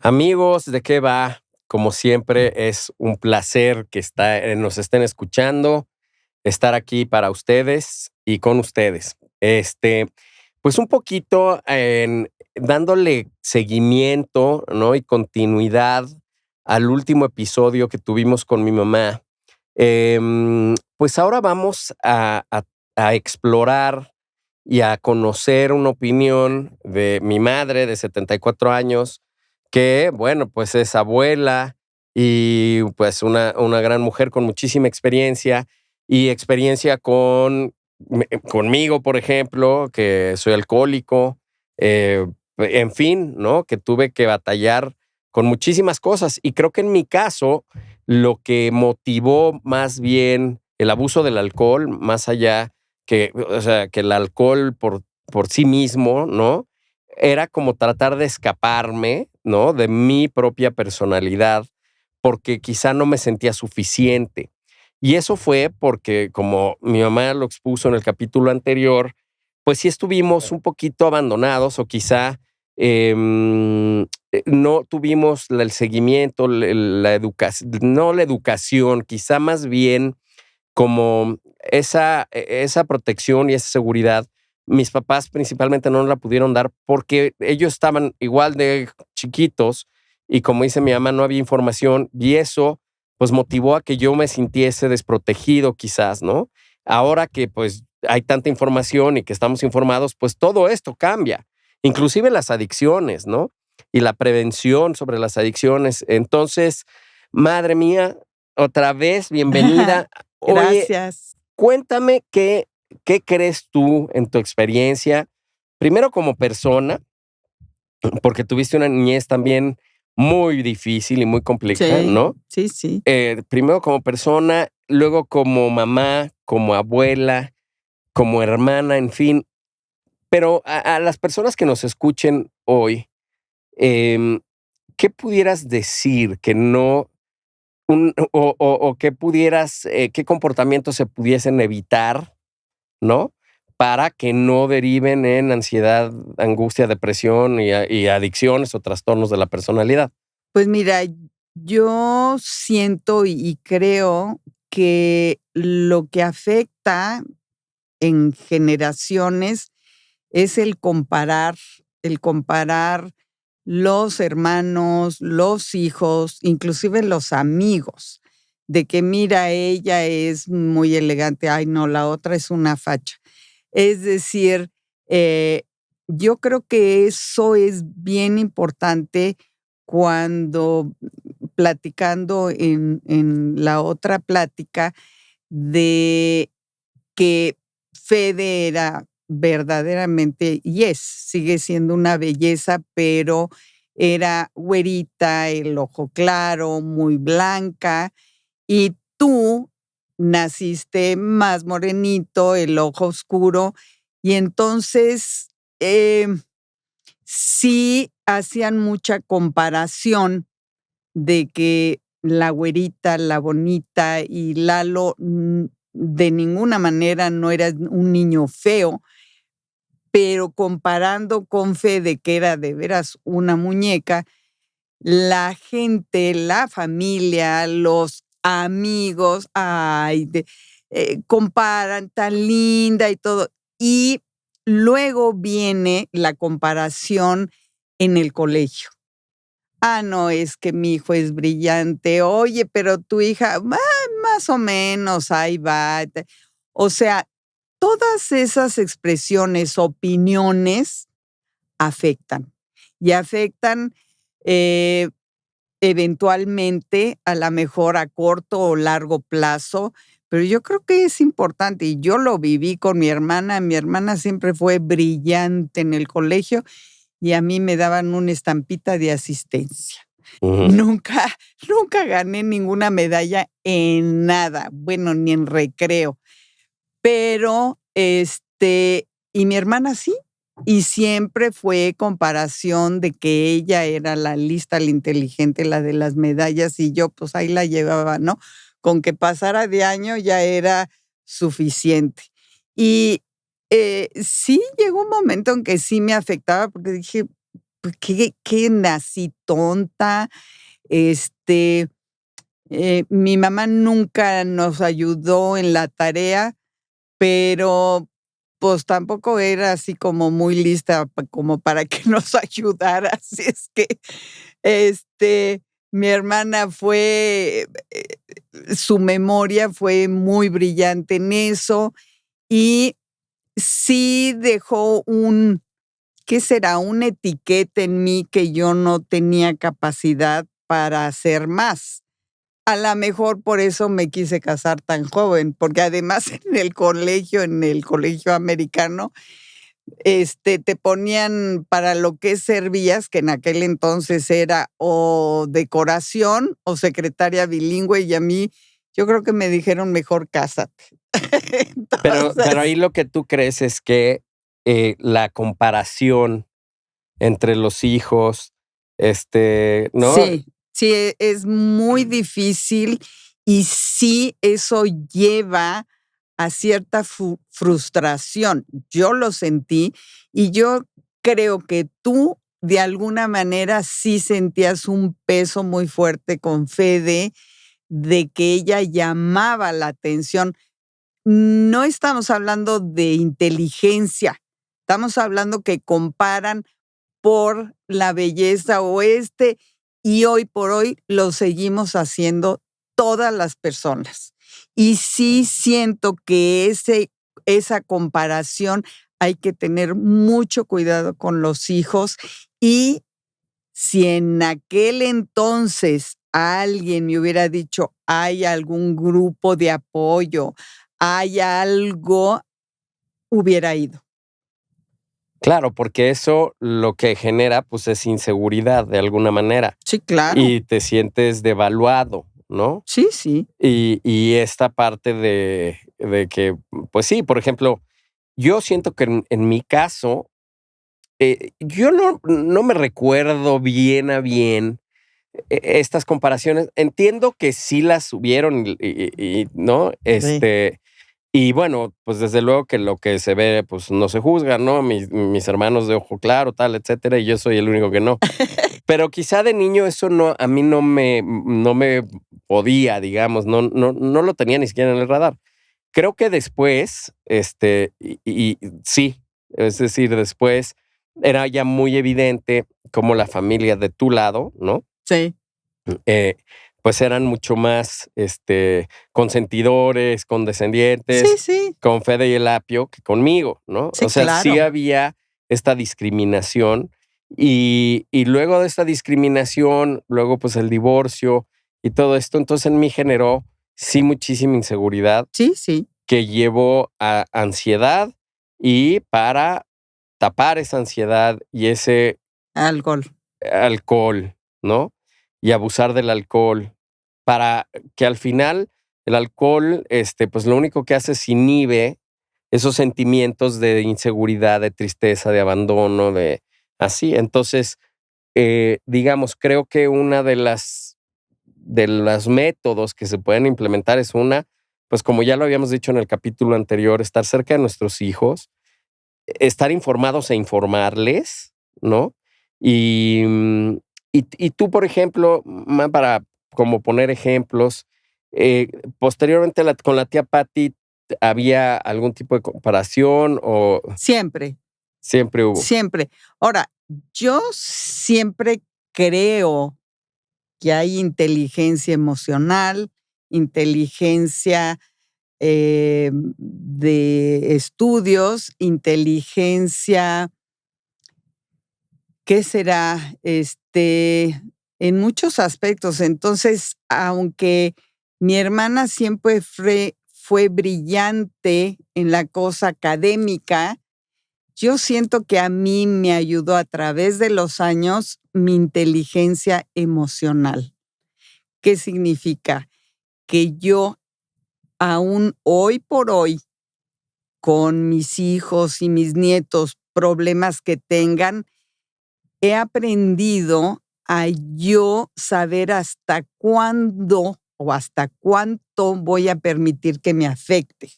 Amigos, ¿de qué va? Como siempre, es un placer que nos estén escuchando, estar aquí para ustedes y con ustedes. Pues un poquito dándole seguimiento, ¿no? Y continuidad al último episodio que tuvimos con mi mamá. Pues ahora vamos a explorar y a conocer una opinión de mi madre de 74 años, que, bueno, pues es abuela y pues una gran mujer con muchísima experiencia y experiencia conmigo, por ejemplo, que soy alcohólico, en fin, ¿no? Que tuve que batallar con muchísimas cosas. Y creo que en mi caso, lo que motivó más bien el abuso del alcohol, más allá o sea, que el alcohol por sí mismo, ¿no? Era como tratar de escaparme, ¿no? De mi propia personalidad, porque quizá no me sentía suficiente. Y eso fue porque, como mi mamá lo expuso en el capítulo anterior, pues sí estuvimos un poquito abandonados o quizá no tuvimos el seguimiento, la educación, no la educación, quizá más bien como esa protección y esa seguridad, mis papás principalmente no la pudieron dar porque ellos estaban igual de chiquitos y como dice mi mamá, no había información y eso pues motivó a que yo me sintiese desprotegido quizás, ¿no? Ahora que pues hay tanta información y que estamos informados, pues todo esto cambia, inclusive las adicciones, ¿no? Y la prevención sobre las adicciones. Entonces, madre mía, otra vez, bienvenida. Oye, Gracias. cuéntame qué crees tú en tu experiencia, primero como persona, porque tuviste una niñez también muy difícil y muy compleja, Sí, ¿no? sí, sí. Primero como persona, luego como mamá, como abuela, como hermana, en fin. Pero a las personas que nos escuchen hoy, em, ¿qué pudieras decir que no o qué qué comportamientos se pudiesen evitar, ¿no? Para que no deriven en ansiedad, angustia, depresión y adicciones o trastornos de la personalidad. Pues mira, yo siento y creo que lo que afecta en generaciones es el comparar los hermanos, los hijos, inclusive los amigos, de que mira, ella es muy elegante, ay no, la otra es una facha. Es decir, eh, yo creo que eso es bien importante cuando platicando en la otra plática de que Fede era verdaderamente sigue siendo una belleza, pero era güerita, el ojo claro, muy blanca, y tú naciste más morenito, el ojo oscuro, y entonces, sí hacían mucha comparación de que la güerita, la bonita y Lalo, de ninguna manera no era un niño feo, pero comparando con Fede, que era de veras una muñeca, la gente, la familia, los amigos, ay, comparan tan linda y todo. Y luego viene la comparación en el colegio. Ah, no, es que mi hijo es brillante. Oye, pero tu hija, más o menos, ahí va. O sea, todas esas expresiones, opiniones, afectan. Y afectan eh, eventualmente, a la mejor a corto o largo plazo, pero yo creo que es importante, y yo lo viví con mi hermana siempre fue brillante en el colegio y a mí me daban una estampita de asistencia. Ujú. Nunca, nunca gané ninguna medalla en nada, bueno, ni en recreo, pero, y mi hermana sí, y siempre fue comparación de que ella era la lista, la inteligente, la de las medallas, y yo, pues, ahí la llevaba, ¿no? Con que pasara de año ya era suficiente. Y, sí llegó un momento en que sí me afectaba, porque dije: ¿qué nací tonta? Mi mamá nunca nos ayudó en la tarea, pero pues tampoco era así como muy lista como para que nos ayudara. Así es que mi hermana su memoria fue muy brillante en eso y sí dejó ¿qué será? Una etiqueta en mí que yo no tenía capacidad para hacer más. A la mejor por eso me quise casar tan joven, porque además en el colegio americano, te ponían para lo que servías, que en aquel entonces era o decoración o secretaria bilingüe, y a mí, yo creo que me dijeron mejor cásate. Pero ahí Entonces, lo que tú crees es que la comparación entre los hijos, ¿no? sí, sí, es muy difícil y sí eso lleva a cierta frustración. Yo lo sentí y yo creo que tú de alguna manera sí sentías un peso muy fuerte con Fede de que ella llamaba la atención. No estamos hablando de inteligencia, estamos hablando que comparan por la belleza y hoy por hoy lo seguimos haciendo todas las personas. Y sí siento que esa comparación hay que tener mucho cuidado con los hijos y si en aquel entonces alguien me hubiera dicho, hay algún grupo de apoyo, hay algo, hubiera ido. Claro, porque eso lo que genera, pues, es inseguridad de alguna manera, Sí, claro. y te sientes devaluado, ¿no? Sí, sí. Y esta parte de que, pues sí, por ejemplo, yo siento que en mi caso, yo no me recuerdo bien a bien estas comparaciones. Entiendo que sí las hubieron ¿no? Sí. Y bueno, pues desde luego que lo que se ve, pues no se juzga, ¿no? Mis hermanos de ojo claro, tal, etcétera, y yo soy el único que no. Pero quizá de niño eso a mí no me podía, digamos, no lo tenía ni siquiera en el radar. Creo que después, y sí, es decir, después era ya muy evidente cómo la familia de tu lado, ¿no? Sí. eh, pues eran mucho más, consentidores, Sí, condescendientes sí. con Fede y el Apio que conmigo, ¿no? Sí, O sea, sí claro. había esta discriminación y luego de esta discriminación, luego pues el divorcio y todo esto, entonces en mí generó sí muchísima inseguridad Sí, sí. que llevó a ansiedad y para tapar esa ansiedad y ese Al gol. alcohol, ¿no? Y abusar del alcohol, para que al final el alcohol, pues lo único que hace es inhibe esos sentimientos de inseguridad, de tristeza, de abandono, de así. Entonces, digamos, creo que una de los métodos que se pueden implementar es pues como ya lo habíamos dicho en el capítulo anterior, estar cerca de nuestros hijos, estar informados e informarles, ¿no? Y, y tú, por ejemplo, para como poner ejemplos, posteriormente con la tía Patty, ¿había algún tipo de comparación o Siempre, siempre hubo? siempre. Ahora, yo siempre creo que hay inteligencia emocional, inteligencia, de estudios, inteligencia, ¿qué será? En muchos aspectos. Entonces, aunque mi hermana siempre fue brillante en la cosa académica, yo siento que a mí me ayudó a través de los años mi inteligencia emocional. ¿Qué significa? Que yo aún hoy por hoy, con mis hijos y mis nietos, problemas que tengan, he aprendido a yo saber hasta cuándo o hasta cuánto voy a permitir que me afecte,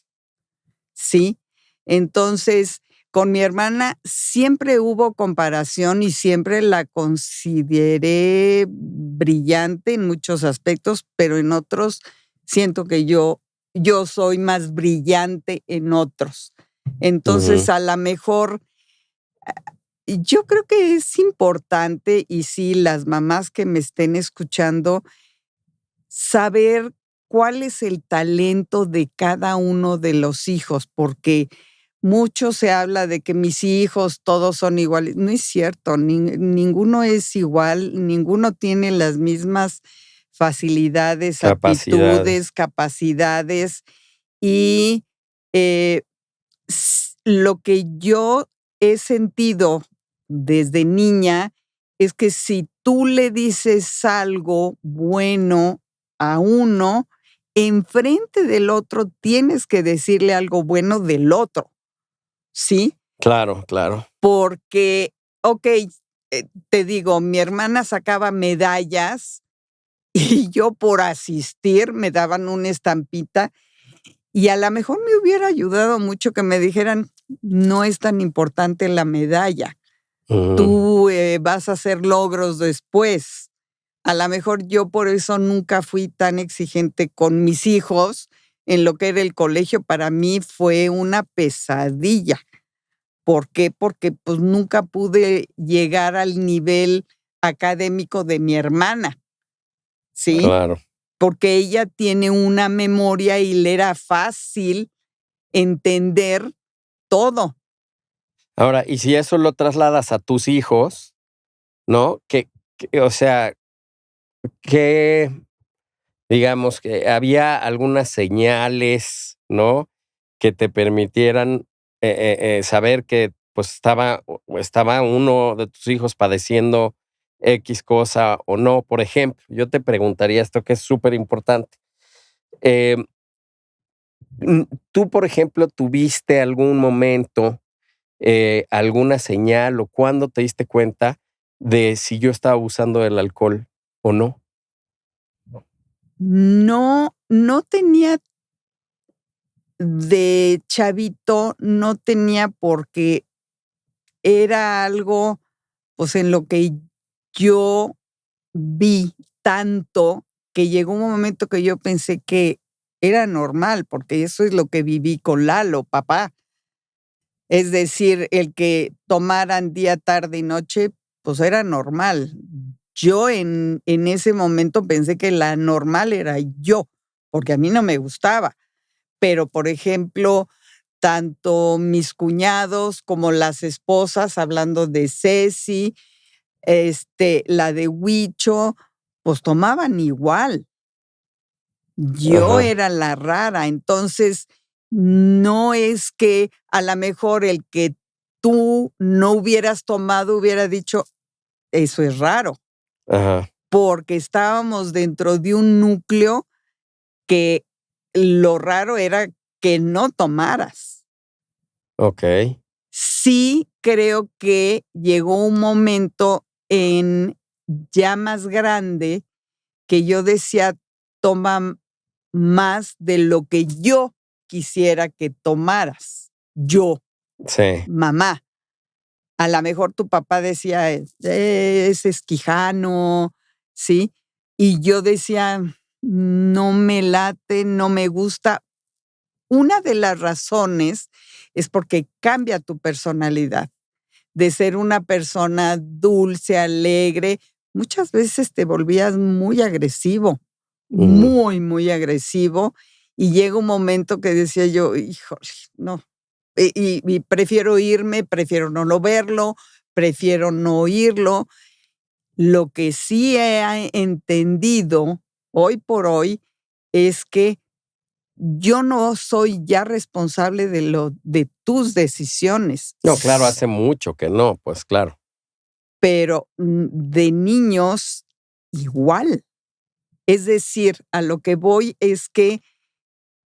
¿sí? Entonces, Con mi hermana siempre hubo comparación y siempre la consideré brillante en muchos aspectos, pero en otros siento que yo soy más brillante en otros. Entonces, Ujú. a la mejor, yo creo que es importante, y sí, las mamás que me estén escuchando, saber cuál es el talento de cada uno de los hijos, porque mucho se habla de que mis hijos todos son iguales. No es cierto, ninguno es igual, ninguno tiene las mismas facilidades, Capacidades. aptitudes, capacidades y eh, lo que yo he sentido desde niña es que si tú le dices algo bueno a uno, enfrente del otro tienes que decirle algo bueno del otro, ¿sí? Claro, claro. Porque, okey, te digo, mi hermana sacaba medallas y yo por asistir me daban una estampita, y a la mejor me hubiera ayudado mucho que me dijeran: "No es tan importante la medalla, Ujú. tú, vas a hacer logros después". A la mejor yo por eso nunca fui tan exigente con mis hijos en lo que era el colegio, para mí fue una pesadilla. ¿Por qué? Porque, pues, nunca pude llegar al nivel académico de mi hermana, ¿sí? Claro. Porque ella tiene una memoria y le era fácil entender todo. Ahora, y si eso lo trasladas a tus hijos, ¿no? O sea, que digamos que había algunas señales, ¿no? Que te permitieran saber que pues estaba uno de tus hijos padeciendo X cosa o no. Por ejemplo, yo te preguntaría esto que es súper importante. ¿Tú, por ejemplo, tuviste algún momento, alguna señal o cuándo te diste cuenta de si yo estaba abusando del alcohol o no? No, no tenía de chavito, no tenía porque era algo, pues, en lo que yo vi tanto que llegó un momento que yo pensé que era normal, porque eso es lo que viví con Lalo, papá. Es decir, el que tomaran día, tarde y noche, pues era normal. Yo en ese momento pensé que la normal era yo, porque a mí no me gustaba. Pero, por ejemplo, tanto mis cuñados como las esposas, hablando de Ceci, la de Huicho, pues tomaban igual. Yo Ajá, era la rara, entonces, no es que a la mejor el que tú no hubieras tomado hubiera dicho: "Eso es raro", ajá, porque estábamos dentro de un núcleo que lo raro era que no tomaras. okey, Sí creo que llegó un momento en ya más grande que yo decía: "Toma más de lo que yo quisiera que tomaras, yo, sí, mamá". A la mejor tu papá decía: Es esquijano", ¿sí? Y yo decía: "No me late, no me gusta". Una de las razones es porque cambia tu personalidad. De ser una persona dulce, alegre, muchas veces te volvías muy agresivo, ujú, muy, muy agresivo, y llega un momento que decía yo: "Híjole, no". Y prefiero irme, prefiero no verlo, prefiero no oírlo. Lo que sí he entendido hoy por hoy es que yo no soy ya responsable de tus decisiones. no, claro, hace mucho que no, pues claro. Pero, de niños igual. Es decir, a lo que voy es que,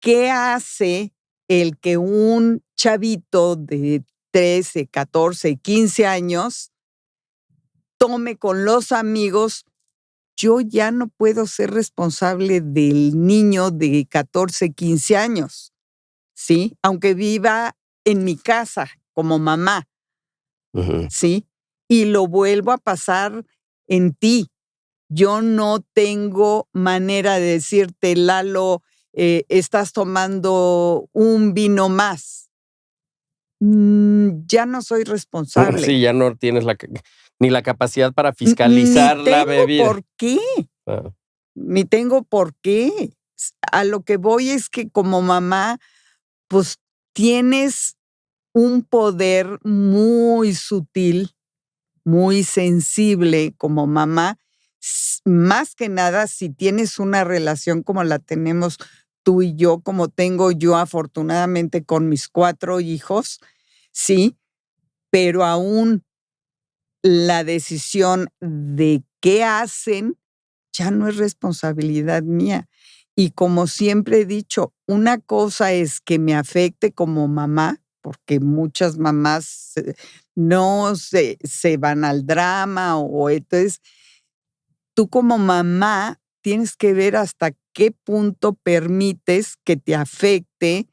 ¿qué hace el que un chavito de 13, 14, 15 años tome con los amigos? Yo ya no puedo ser responsable del niño de 14, 15 años, ¿sí? Aunque viva en mi casa como mamá, Ujú. ¿sí? Y lo vuelvo a pasar en ti. Yo no tengo manera de decirte, Lalo, estás tomando un vino más. Ya no soy responsable. Sí, ya no tienes ni la capacidad para Ni fiscalizar la tengo bebida. por qué, Ah, ni tengo por qué. A lo que voy es que como mamá, pues tienes un poder muy sutil, muy sensible como mamá, más que nada si tienes una relación como la tenemos tú y yo, como tengo yo afortunadamente con mis 4 hijos, sí, pero aún la decisión de qué hacen ya no es responsabilidad mía. Y como siempre he dicho, una cosa es que me afecte como mamá, porque muchas mamás no se van al drama o entonces tú como mamá tienes que ver hasta qué punto permites que te afecte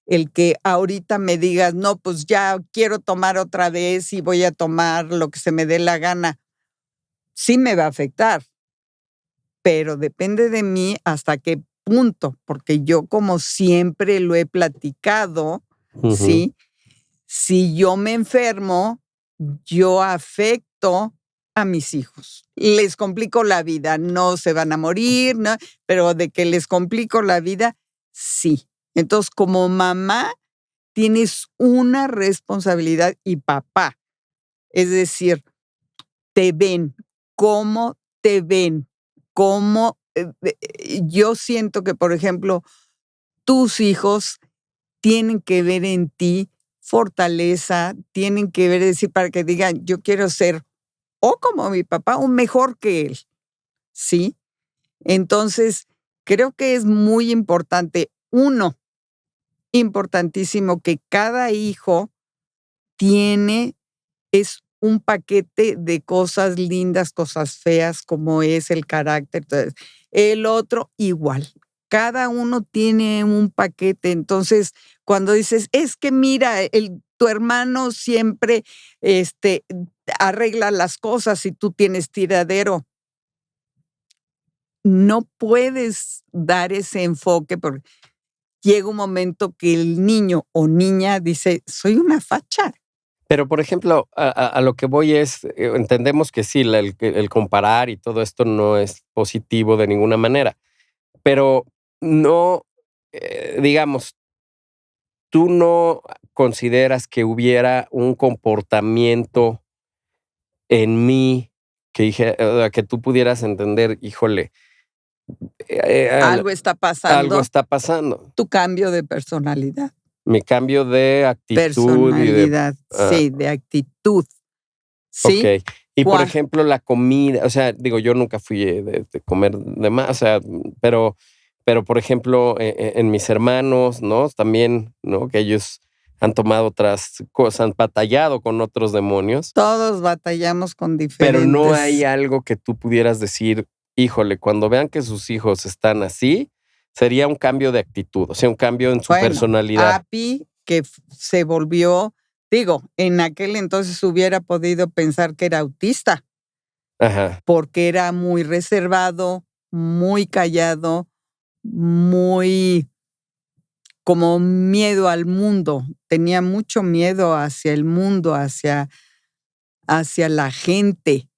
el que ahorita me digas, no, pues ya quiero tomar otra vez y voy a tomar lo que se me dé la gana. Sí me va a afectar, pero depende de mí hasta qué punto, porque yo como siempre lo he platicado, ujú. ¿sí? Si yo me enfermo, yo afecto a mis hijos. Les complico la vida, no se van a morir, ¿no? Pero de que les complico la vida, sí. Entonces, como mamá, tienes una responsabilidad y papá. Es decir, te ven, cómo te ven, cómo yo siento que, por ejemplo, tus hijos tienen que ver en ti fortaleza, tienen que ver, decir, para que digan, yo quiero ser o como mi papá o mejor que él, ¿sí? Entonces, creo que es muy importante, uno, importantísimo que cada hijo es un paquete de cosas lindas, cosas feas, como es el carácter. Entonces, el otro igual. Cada uno tiene un paquete. Entonces, cuando dices, es que mira, tu hermano siempre arregla las cosas y tú tienes tiradero. No puedes dar ese enfoque porque llega un momento que el niño o niña dice, soy una facha. Pero, por ejemplo, a lo que voy es, entendemos que sí, el comparar y todo esto no es positivo de ninguna manera, pero no, digamos, ¿tú no consideras que hubiera un comportamiento en mí que tú pudieras entender, híjole, eh, al Algo está algo pasando, está pasando? tu cambio de personalidad. Mi cambio de actitud y de Personalidad, ah, sí, de actitud, ¿sí? okey. Y, por Cua ejemplo, la comida, o sea, digo, yo nunca fui, de comer de más, o sea, pero, por ejemplo, en mis hermanos, ¿no? También, ¿no? Que ellos han tomado otras cosas, han batallado con otros demonios, Todos batallamos con pero no hay diferentes. algo que tú pudieras decir: "Híjole, cuando vean que sus hijos están así", sería un cambio de actitud, o sea, un cambio en su Bueno, personalidad. Api, que se volvió, digo, en aquel entonces hubiera podido pensar que era autista, Ajá, porque era muy reservado, muy callado, muy como miedo al mundo, tenía mucho miedo hacia el mundo, hacia la gente.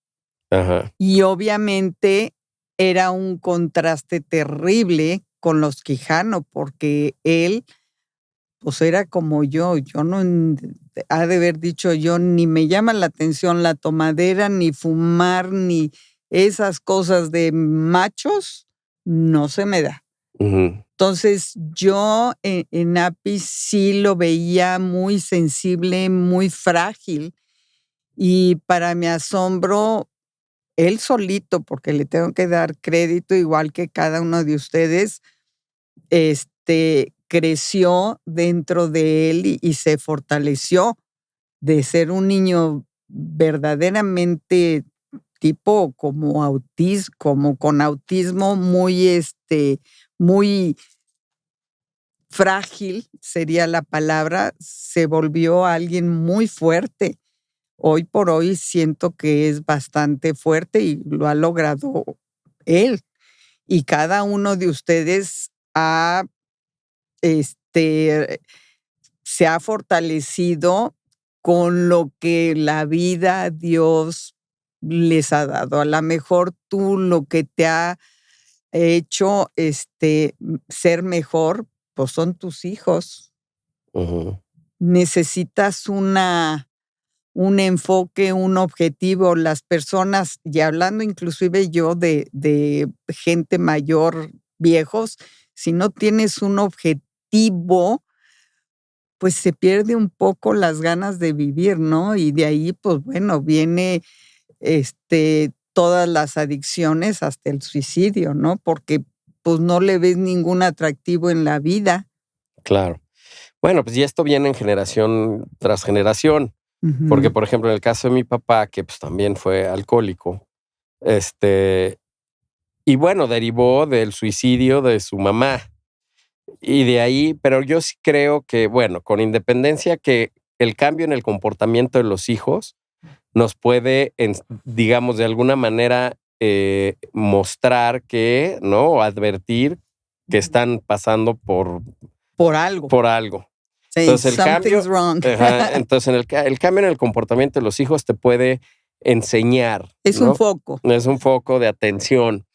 ajá, Y obviamente era un contraste terrible con los Quijano, porque él, pues, era como yo no ha de haber dicho yo, ni me llama la atención la tomadera, ni fumar, ni esas cosas de machos, no se me da. ujú, Entonces, yo en Api sí lo veía muy sensible, muy frágil, y para mi asombro, él solito, porque le tengo que dar crédito, igual que cada uno de ustedes, creció dentro de él y se fortaleció de ser un niño verdaderamente tipo como con autismo muy, muy frágil, sería la palabra, se volvió alguien muy fuerte. Hoy por hoy siento que es bastante fuerte y lo ha logrado él. Y cada uno de ustedes este, se ha fortalecido con lo que la vida, Dios les ha dado. A lo mejor tú lo que te ha hecho ser mejor, pues son tus hijos. Ujú. Necesitas un enfoque, un objetivo. Las personas, y hablando inclusive yo de gente mayor, viejos, si no tienes un objetivo, pues se pierde un poco las ganas de vivir, ¿no? Y de ahí, pues bueno, viene todas las adicciones hasta el suicidio, ¿no? Porque pues no le ves ningún atractivo en la vida. Claro. Bueno, pues y esto viene en generación tras generación, porque, Ujú. por ejemplo, en el caso de mi papá, que pues también fue alcohólico, este, y bueno, derivó del suicidio de su mamá. Y de ahí, pero yo sí creo que, bueno, con independencia que el cambio en el comportamiento de los hijos nos puede, digamos, de alguna manera mostrar que, ¿no? O advertir que están pasando Por algo. por algo. Sí, Entonces el something's cambio, wrong. ajá, entonces el cambio en el comportamiento de los hijos te puede enseñar, Es un ¿no? foco. Es un foco de atención.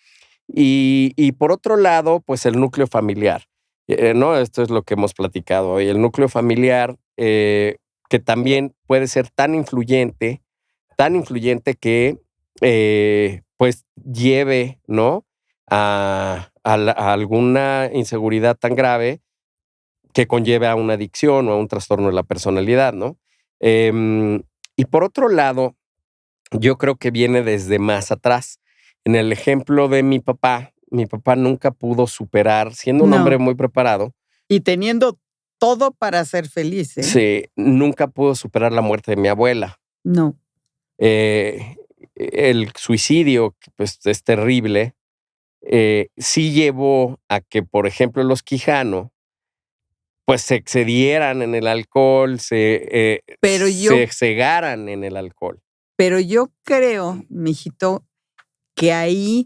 Y por otro lado, pues el núcleo familiar, ¿no? Esto es lo que hemos platicado hoy. El núcleo familiar, que también puede ser tan influyente que, pues, lleve, ¿no? A alguna inseguridad tan grave que conlleve a una adicción o a un trastorno de la personalidad, ¿no? Y por otro lado, yo creo que viene desde más atrás. En el ejemplo de mi papá nunca pudo superar, siendo un hombre No. muy preparado, Y teniendo todo para ser feliz, ¿eh? nunca pudo superar la muerte de mi abuela. No. Eh, el suicidio, que pues es terrible, sí llevó a que, por ejemplo, los Quijano, pues se excedieran en el alcohol, Pero yo se cegaran en el alcohol. pero yo creo, mijito, que ahí,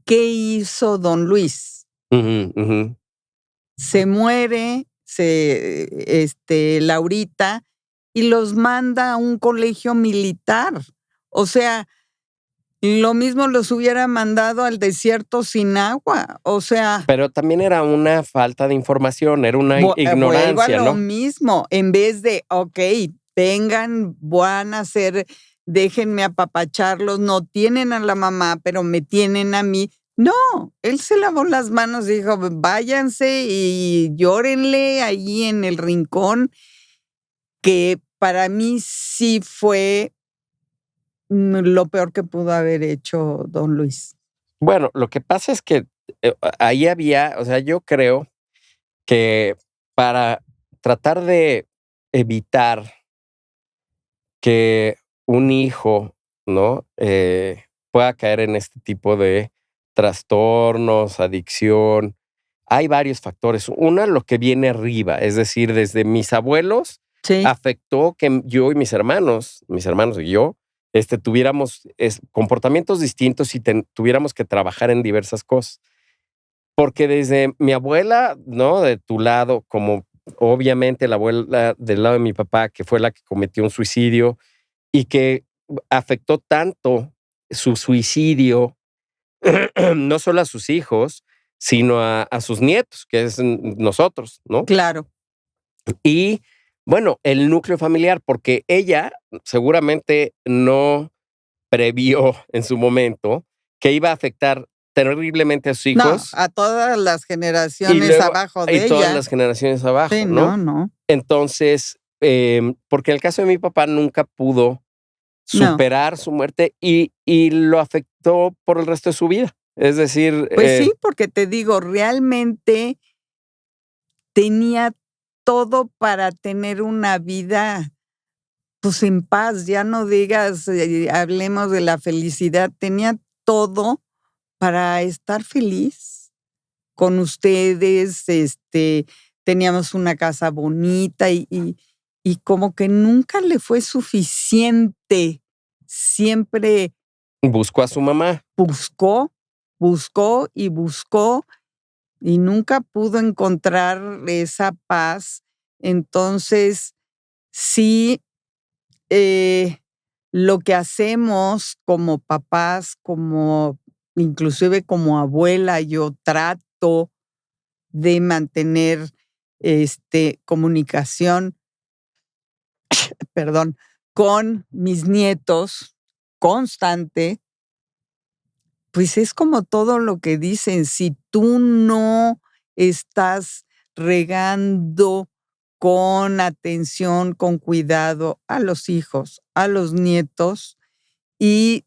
¿qué hizo don Luis? Ujú, ujú. Se muere, Laurita, y los manda a un colegio militar. O sea, lo mismo los hubiera mandado al desierto sin agua. O sea, Pero también era una falta de información, era una vuelvo a ignorancia, lo ¿no? mismo. En vez de, vengan, van a hacer, déjenme apapacharlos, no tienen a la mamá, pero me tienen a mí. No, él se lavó las manos y dijo, váyanse y llórenle ahí en el rincón, que para mí sí fue lo peor que pudo haber hecho don Luis. Bueno, lo que pasa es que ahí había, o sea, yo creo que para tratar de evitar que un hijo, ¿no? Pueda caer en este tipo de trastornos, adicción. Hay varios factores. Una, lo que viene arriba, es decir, desde mis abuelos Sí, afectó que yo y mis hermanos y yo, tuviéramos comportamientos distintos y tuviéramos que trabajar en diversas cosas. Porque desde mi abuela, ¿no? De tu lado, como obviamente la abuela del lado de mi papá, que fue la que cometió un suicidio y que afectó tanto su suicidio, no solo a sus hijos, sino a sus nietos, que es nosotros, ¿no? claro. Y bueno, el núcleo familiar, porque ella seguramente no previó en su momento que iba a afectar terriblemente a sus No, hijos a todas las y generaciones luego abajo y de todas ella. las generaciones Sí, abajo, ¿no? no, no, Entonces, porque en el caso de mi papá nunca pudo no. superar su muerte y lo afectó por el resto de su vida. Es decir, Pues sí, porque te digo, realmente tenía todo para tener una vida, pues, en paz, ya no digas, hablemos de la felicidad, tenía todo para estar feliz con ustedes, teníamos una casa bonita y como que nunca le fue suficiente. Siempre Buscó a su mamá. buscó, buscó y buscó y nunca pudo encontrar esa paz. Entonces, sí, lo que hacemos como papás, como inclusive como abuela, yo trato de mantener, comunicación, perdón, con mis nietos constante. Pues es como todo lo que dicen, si tú no estás regando con atención, con cuidado a los hijos, a los nietos, y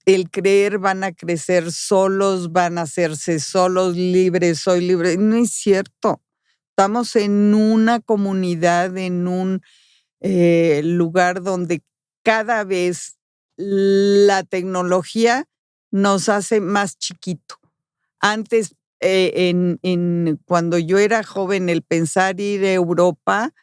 el creer van a crecer solos, van a hacerse solos, libres, soy libre. No es cierto. Estamos en una comunidad, en un lugar donde cada vez la tecnología nos hace más chiquito. Antes, cuando yo era joven, el pensar ir a Europa,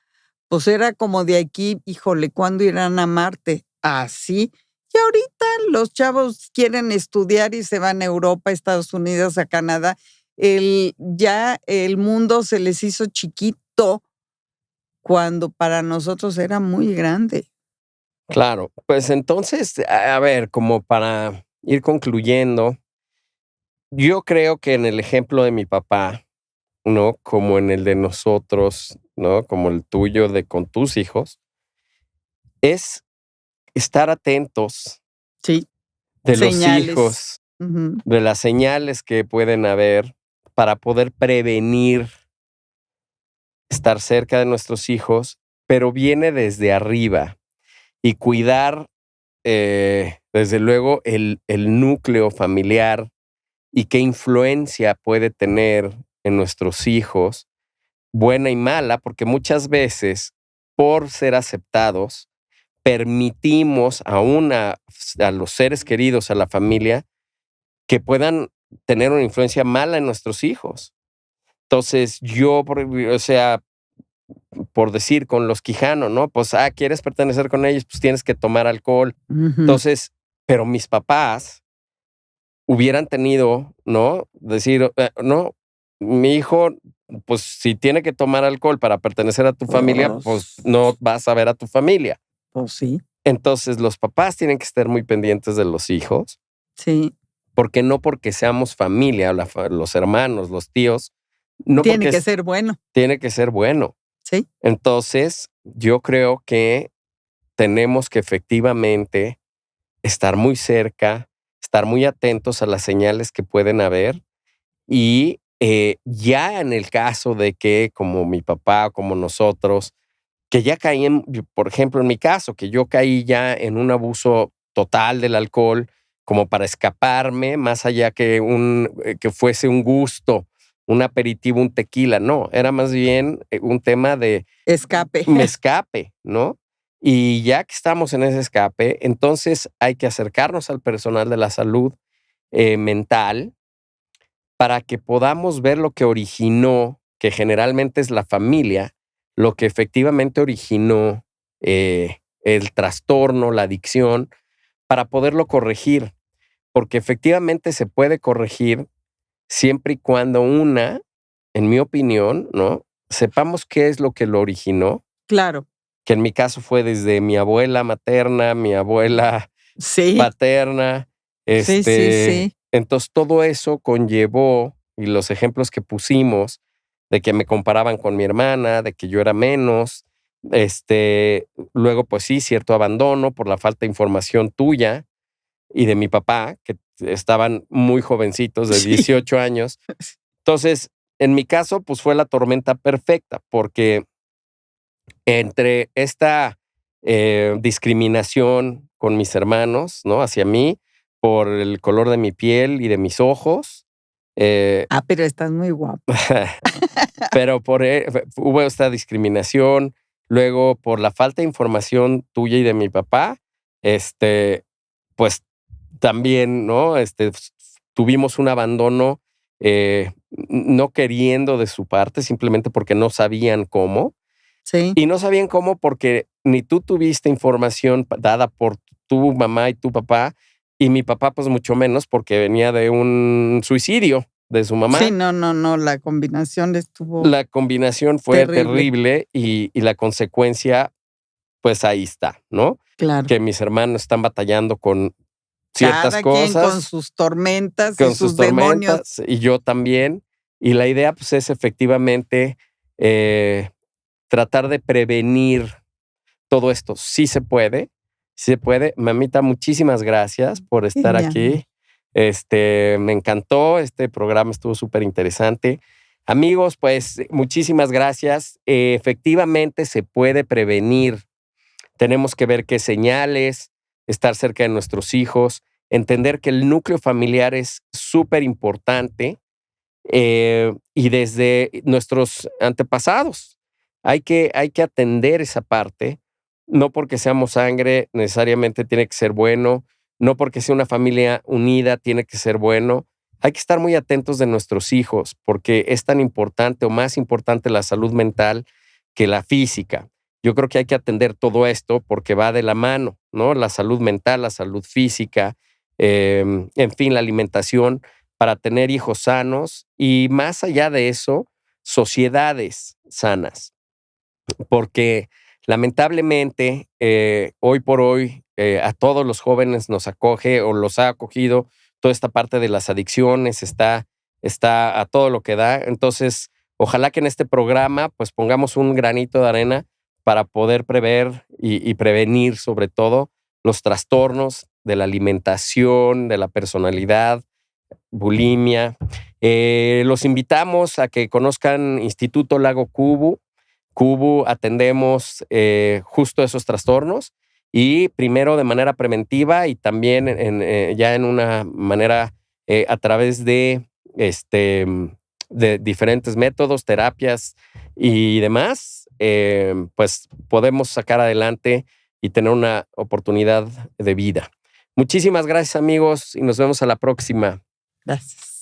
pues era como de aquí, híjole, ¿cuándo irán a Marte? Así. Y ahorita los chavos quieren estudiar y se van a Europa, a Estados Unidos, a Canadá. Ya el mundo se les hizo chiquito cuando para nosotros era muy grande. Claro, pues entonces, a ver, como para ir concluyendo, yo creo que en el ejemplo de mi papá, ¿no? Como en el de nosotros, ¿no? Como el tuyo de con tus hijos, es estar atentos Sí, de los señales. hijos, Ujú. de las señales que pueden haber para poder prevenir, estar cerca de nuestros hijos, pero viene desde arriba y cuidar, desde luego, el núcleo familiar y qué influencia puede tener en nuestros hijos, buena y mala, porque muchas veces, por ser aceptados, permitimos a los seres queridos, a la familia, que puedan tener una influencia mala en nuestros hijos. Entonces, o sea, por decir, con los Quijano, ¿no? Pues, ¿quieres pertenecer con ellos? Pues tienes que tomar alcohol. Ujú. Entonces, pero mis papás hubieran tenido, ¿no? Decir, no, mi hijo, pues si tiene que tomar alcohol para pertenecer a tu familia, pues Pues no vas a ver a tu familia. pues sí, Entonces, los papás tienen que estar muy pendientes de los hijos, sí. porque seamos familia, los hermanos, los tíos, no Tiene porque que ser bueno. tiene que ser bueno. Sí, Entonces, yo creo que tenemos que efectivamente estar muy cerca, estar muy atentos a las señales que pueden haber y ya en el caso de que como mi papá, como nosotros, que ya caí por ejemplo, en mi caso, que yo caí ya en un abuso total del alcohol, como para escaparme, más allá que que fuese un gusto, un aperitivo, un tequila, no, era más bien un tema de escape. me escape, ¿no? Y ya que estamos en ese escape, entonces hay que acercarnos al personal de la salud mental para que podamos ver lo que originó, que generalmente es la familia, lo que efectivamente originó el trastorno, la adicción, para poderlo corregir, porque efectivamente se puede corregir siempre y cuando en mi opinión, ¿no? Sepamos qué es lo que lo originó, Claro. que en mi caso fue desde mi abuela materna, mi abuela Sí, paterna, sí, sí, sí. entonces todo eso conllevó, y los ejemplos que pusimos, de que me comparaban con mi hermana, de que yo era menos, luego pues sí, cierto abandono por la falta de información tuya y de mi papá, que estaban muy jovencitos, de Sí. 18 años. Entonces, en mi caso, pues fue la tormenta perfecta, porque entre esta discriminación con mis hermanos, ¿no? Hacia mí, por el color de mi piel y de mis ojos. eh, Pero estás muy guapo. pero hubo esta discriminación, luego por la falta de información tuya y de mi papá, pues también, ¿no? Tuvimos un abandono no queriendo de su parte, simplemente porque no sabían cómo. Sí. Y no sabían cómo porque ni tú tuviste información dada por tu mamá y tu papá, y mi papá pues mucho menos porque venía de un suicidio de su Sí, mamá. no, la combinación estuvo La combinación fue terrible. terrible y la consecuencia, pues ahí está, ¿no? Claro. Que mis hermanos están batallando con ciertas Cada quien con cosas, sus tormentas y con sus sus demonios. tormentas, y yo también. Y la idea, pues, es efectivamente eh, tratar de prevenir todo esto. Sí se puede, sí se puede. Mamita, muchísimas gracias por Sí, estar mi amor. aquí. Me encantó, este programa estuvo súper interesante. Amigos, pues muchísimas gracias. Efectivamente se puede prevenir. Tenemos que ver qué señales, estar cerca de nuestros hijos, entender que el núcleo familiar es súper importante y desde nuestros antepasados. Hay que atender esa parte. No porque seamos sangre necesariamente tiene que ser bueno, no porque sea una familia unida tiene que ser bueno. Hay que estar muy atentos de nuestros hijos porque es tan importante o más importante la salud mental que la física. Yo creo que hay que atender todo esto porque va de la mano, ¿no? La salud mental, la salud física, en fin, la alimentación para tener hijos sanos y más allá de eso, sociedades sanas, porque lamentablemente hoy por hoy a todos los jóvenes nos acoge o los ha acogido toda esta parte de las adicciones, está a todo lo que da. Entonces, ojalá que en este programa pues pongamos un granito de arena para poder prever y prevenir sobre todo los trastornos de la alimentación, de la personalidad, bulimia. Los invitamos a que conozcan Instituto Lago Cubo. Cubo atendemos justo esos trastornos y primero de manera preventiva y también ya en una manera a través de diferentes métodos, terapias y demás, pues podemos sacar adelante y tener una oportunidad de vida. Muchísimas gracias amigos y nos vemos a la próxima. Gracias.